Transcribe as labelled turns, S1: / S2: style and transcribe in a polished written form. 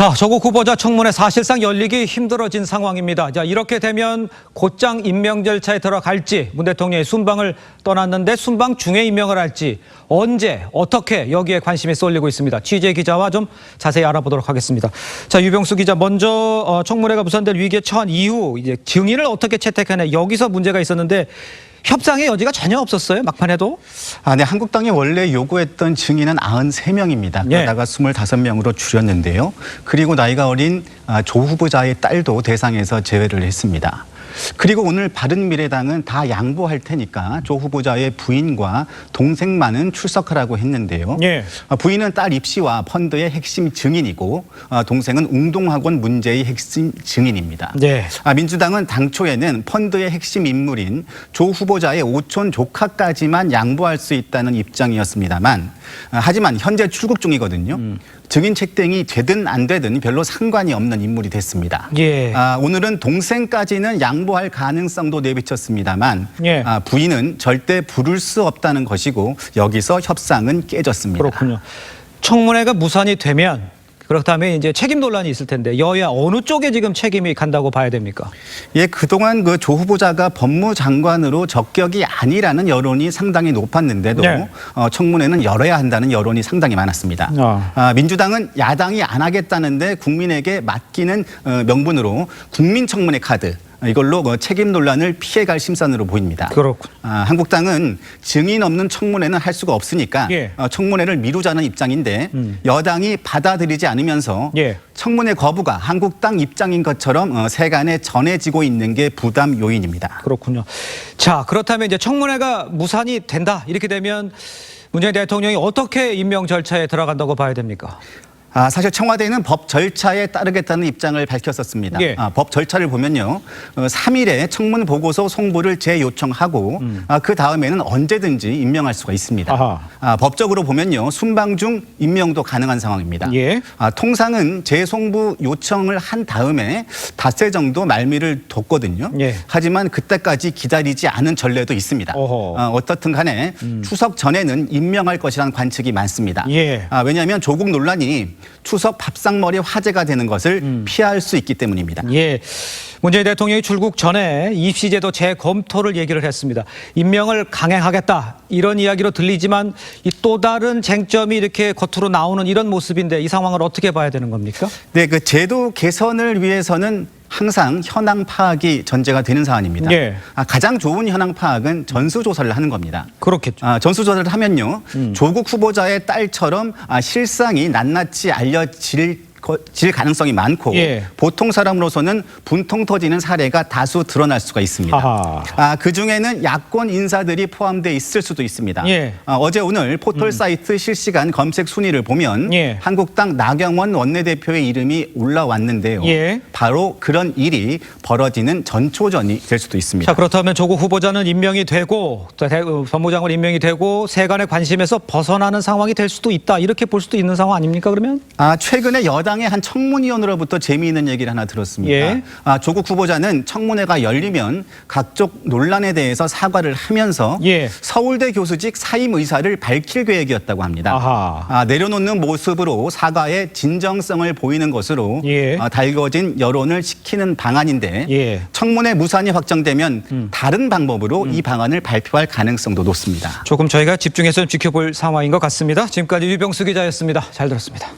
S1: 자, 조국 후보자 청문회 사실상 열리기 힘들어진 상황입니다. 자, 이렇게 되면 곧장 임명 절차에 들어갈지, 문 대통령이 순방을 떠났는데 순방 중에 임명을 할지, 언제, 어떻게 여기에 관심이 쏠리고 있습니다. 취재 기자와 좀 자세히 알아보도록 하겠습니다. 자, 유병수 기자, 먼저 청문회가 무산될 위기에 처한 이후 이제 증인을 어떻게 채택하냐, 여기서 문제가 있었는데 협상의 여지가 전혀 없었어요, 막판에도?
S2: 네, 한국당이 원래 요구했던 증인은 93명입니다.
S1: 예.
S2: 그러다가 25명으로 줄였는데요. 그리고 나이가 어린 조 후보자의 딸도 대상에서 제외를 했습니다. 그리고 오늘 바른미래당은 다 양보할 테니까 조 후보자의 부인과 동생만은 출석하라고 했는데요.
S1: 예.
S2: 부인은 딸 입시와 펀드의 핵심 증인이고 동생은 웅동학원 문제의 핵심 증인입니다.
S1: 네.
S2: 민주당은 당초에는 펀드의 핵심 인물인 조 후보자의 오촌 조카까지만 양보할 수 있다는 입장이었습니다만 하지만 현재 출국 중이거든요. 증인 책등이 되든 안 되든 별로 상관이 없는 인물이 됐습니다.
S1: 예.
S2: 오늘은 동생까지는 양보할 가능성도 내비쳤습니다만
S1: 예.
S2: 부인은 절대 부를 수 없다는 것이고 여기서 협상은 깨졌습니다.
S1: 그렇군요. 청문회가 무산이 되면 그렇다면 이제 책임 논란이 있을 텐데 여야 어느 쪽에 지금 책임이 간다고 봐야 됩니까? 예,
S2: 그동안 그 조 후보자가 법무장관으로 적격이 아니라는 여론이 상당히 높았는데도
S1: 네.
S2: 청문회는 열어야 한다는 여론이 상당히 많았습니다. 민주당은 야당이 안 하겠다는데 국민에게 맡기는 명분으로 국민청문회 카드, 이걸로 책임 논란을 피해갈 심산으로 보입니다.
S1: 그렇군.
S2: 한국당은 증인 없는 청문회는 할 수가 없으니까
S1: 예.
S2: 청문회를 미루자는 입장인데 여당이 받아들이지 않으면서
S1: 예.
S2: 청문회 거부가 한국당 입장인 것처럼 세간에 전해지고 있는 게 부담 요인입니다.
S1: 그렇군요. 자, 그렇다면 이제 청문회가 무산이 된다, 이렇게 되면 문재인 대통령이 어떻게 임명 절차에 들어간다고 봐야 됩니까?
S2: 사실 청와대는 법 절차에 따르겠다는 입장을 밝혔었습니다.
S1: 예.
S2: 법 절차를 보면요. 3일에 청문 보고서 송부를 재요청하고 그 다음에는 언제든지 임명할 수가 있습니다. 법적으로 보면요. 순방 중 임명도 가능한 상황입니다.
S1: 예.
S2: 통상은 재송부 요청을 한 다음에 닷새 정도 말미를 뒀거든요.
S1: 예.
S2: 하지만 그때까지 기다리지 않은 전례도 있습니다. 어떻든 간에 추석 전에는 임명할 것이라는 관측이 많습니다.
S1: 예.
S2: 왜냐하면 조국 논란이 추석 밥상머리 화제가 되는 것을 피할 수 있기 때문입니다.
S1: 예. 문재인 대통령이 출국 전에 입시제도 재검토를 얘기를 했습니다. 임명을 강행하겠다, 이런 이야기로 들리지만 이 또 다른 쟁점이 이렇게 겉으로 나오는 이런 모습인데 이 상황을 어떻게 봐야 되는 겁니까?
S2: 네, 그 제도 개선을 위해서는 항상 현황 파악이 전제가 되는 사안입니다.
S1: 예.
S2: 가장 좋은 현황 파악은 전수조사를 하는 겁니다.
S1: 그렇겠죠.
S2: 전수조사를 하면요. 조국 후보자의 딸처럼 실상이 낱낱이 알려질 가능성이 많고
S1: 예.
S2: 보통 사람으로서는 분통 터지는 사례가 다수 드러날 수가 있습니다. 그중에는 야권 인사들이 포함되어 있을 수도 있습니다.
S1: 예.
S2: 어제 오늘 포털 사이트 실시간 검색 순위를 보면
S1: 예.
S2: 한국당 나경원 원내대표의 이름이 올라왔는데요.
S1: 예.
S2: 바로 그런 일이 벌어지는 전초전이 될 수도 있습니다.
S1: 자, 그렇다면 조국 후보자는 임명이 되고 법무장관 임명이 되고 세간의 관심에서 벗어나는 상황이 될 수도 있다, 이렇게 볼 수도 있는 상황 아닙니까, 그러면?
S2: 최근에 여당의 한 청문위원으로부터 재미있는 얘기를 하나 들었습니다.
S1: 예.
S2: 조국 후보자는 청문회가 열리면 각종 논란에 대해서 사과를 하면서
S1: 예.
S2: 서울대 교수직 사임 의사를 밝힐 계획이었다고 합니다. 내려놓는 모습으로 사과의 진정성을 보이는 것으로
S1: 예.
S2: 달궈진 여론을 식히는 방안인데
S1: 예.
S2: 청문회 무산이 확정되면 다른 방법으로 이 방안을 발표할 가능성도 높습니다.
S1: 조금 저희가 집중해서 지켜볼 상황인 것 같습니다. 지금까지 유병수 기자였습니다. 잘 들었습니다.